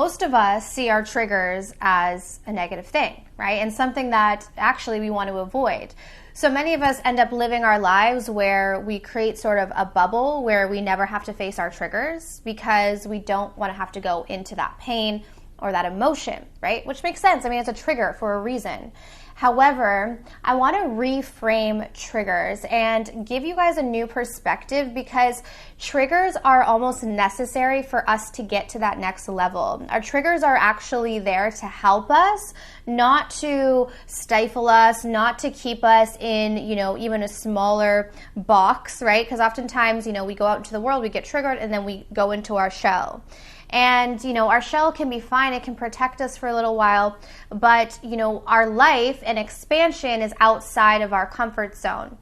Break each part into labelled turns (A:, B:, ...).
A: Most of us see our triggers as a negative thing, right? And something that actually we want to avoid. So many of us end up living our lives where we create sort of a bubble where we never have to face our triggers because we don't want to have to go into that pain or that emotion, right? Which makes sense. I mean, it's a trigger for a reason. However, I want to reframe triggers and give you guys a new perspective because triggers are almost necessary for us to get to that next level. Our triggers are actually there to help us, not to stifle us, not to keep us in, even a smaller box, right? Because oftentimes, we go out into the world, we get triggered, and then we go into our shell. And, our shell can be fine. It can protect us for a little while. But, our life and expansion is outside of our comfort zone.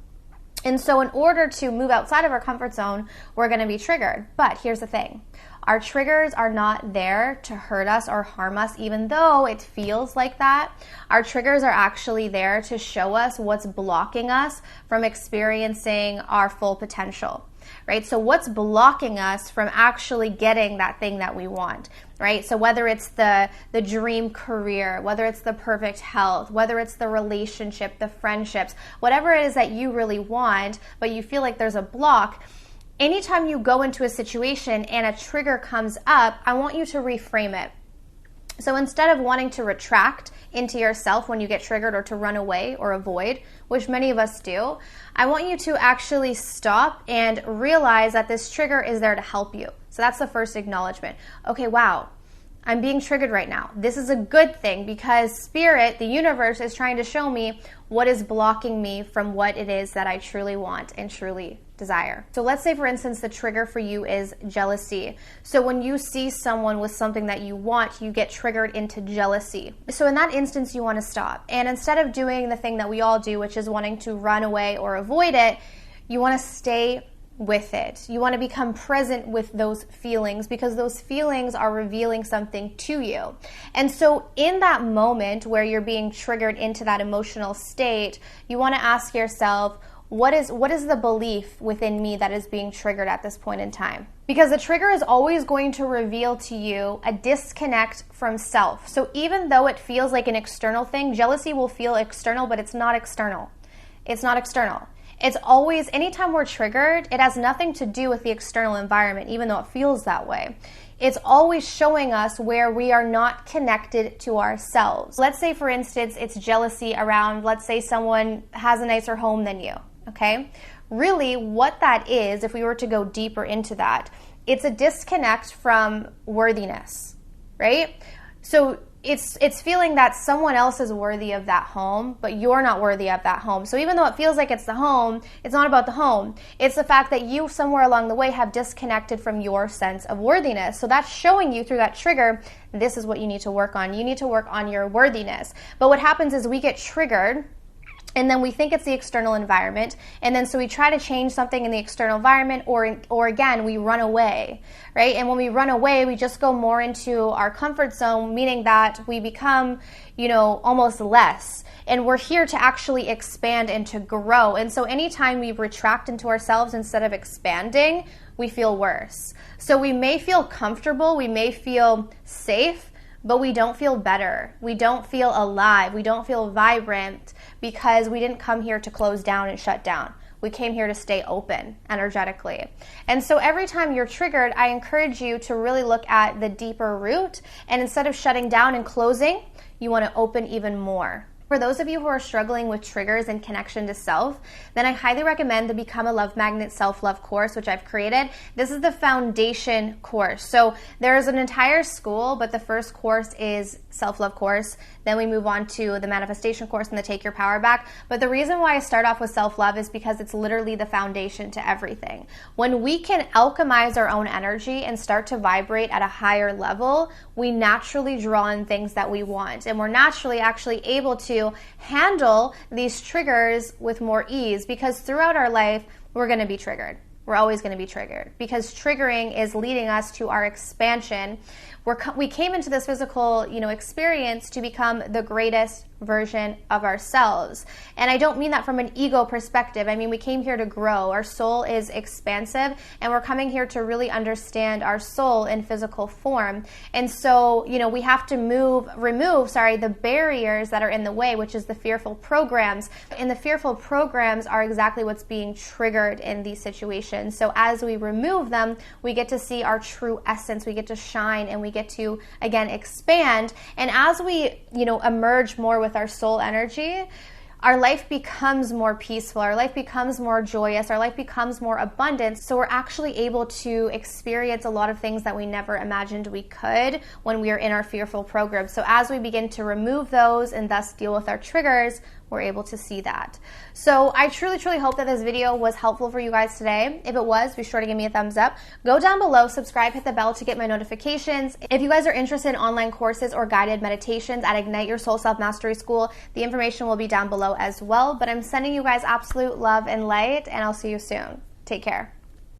A: And so in order to move outside of our comfort zone, we're going to be triggered. But here's the thing. Our triggers are not there to hurt us or harm us, even though it feels like that. Our triggers are actually there to show us what's blocking us from experiencing our full potential. Right? So what's blocking us from actually getting that thing that we want, right? So whether it's the dream career, whether it's the perfect health, whether it's the relationship, the friendships, whatever it is that you really want, but you feel like there's a block, anytime you go into a situation and a trigger comes up, I want you to reframe it. So instead of wanting to retract into yourself when you get triggered or to run away or avoid, which many of us do, I want you to actually stop and realize that this trigger is there to help you. So that's the first acknowledgement. Okay, wow, I'm being triggered right now. This is a good thing because spirit, the universe, is trying to show me what is blocking me from what it is that I truly want and truly desire. So let's say, for instance, the trigger for you is jealousy. So when you see someone with something that you want, you get triggered into jealousy. So in that instance, you want to stop. And instead of doing the thing that we all do, which is wanting to run away or avoid it, you want to stay with it. You want to become present with those feelings because those feelings are revealing something to you. And so in that moment where you're being triggered into that emotional state, you want to ask yourself, what is the belief within me that is being triggered at this point in time? Because the trigger is always going to reveal to you a disconnect from self. So even though it feels like an external thing, jealousy will feel external, but it's not external. It's not external. It's always, anytime we're triggered, it has nothing to do with the external environment, even though it feels that way. It's always showing us where we are not connected to ourselves. Let's say, for instance, it's jealousy around, let's say someone has a nicer home than you, okay? Really, what that is, if we were to go deeper into that, it's a disconnect from worthiness, right? So it's feeling that someone else is worthy of that home, but you're not worthy of that home. So even though it feels like it's the home, it's not about the home. It's the fact that you somewhere along the way have disconnected from your sense of worthiness. So that's showing you through that trigger, this is what you need to work on. You need to work on your worthiness. But what happens is we get triggered, and then we think it's the external environment, and then so we try to change something in the external environment, or again, we run away, right? And when we run away, we just go more into our comfort zone, meaning that we become, almost less. And we're here to actually expand and to grow. And so anytime we retract into ourselves instead of expanding, we feel worse. So we may feel comfortable, we may feel safe, but we don't feel better. We don't feel alive. We don't feel vibrant because we didn't come here to close down and shut down. We came here to stay open energetically. And so every time you're triggered, I encourage you to really look at the deeper root. And instead of shutting down and closing, you want to open even more. For those of you who are struggling with triggers and connection to self, then I highly recommend the Become a Love Magnet Self-Love course, which I've created. This is the foundation course. So there is an entire school, but the first course is self-love course. Then we move on to the manifestation course and the Take Your Power Back. But the reason why I start off with self-love is because it's literally the foundation to everything. When we can alchemize our own energy and start to vibrate at a higher level, we naturally draw in things that we want. And we're naturally actually able to handle these triggers with more ease, because throughout our life, we're going to be triggered. We're always going to be triggered because triggering is leading us to our expansion, we came into this physical, experience to become the greatest version of ourselves. And I don't mean that from an ego perspective. I mean, we came here to grow. Our soul is expansive, and we're coming here to really understand our soul in physical form. And so, we have to remove the barriers that are in the way, which is the fearful programs. And the fearful programs are exactly what's being triggered in these situations. So as we remove them, we get to see our true essence. We get to shine, and we get to, again, expand. And as we, emerge more with our soul energy, our life becomes more peaceful, our life becomes more joyous, our life becomes more abundant. So we're actually able to experience a lot of things that we never imagined we could when we are in our fearful program. So as we begin to remove those and thus deal with our triggers, we're able to see that. So I truly, truly hope that this video was helpful for you guys today. If it was, be sure to give me a thumbs up. Go down below, subscribe, hit the bell to get my notifications. If you guys are interested in online courses or guided meditations at Ignite Your Soul Self-Mastery School, the information will be down below as well. But I'm sending you guys absolute love and light, and I'll see you soon. Take care.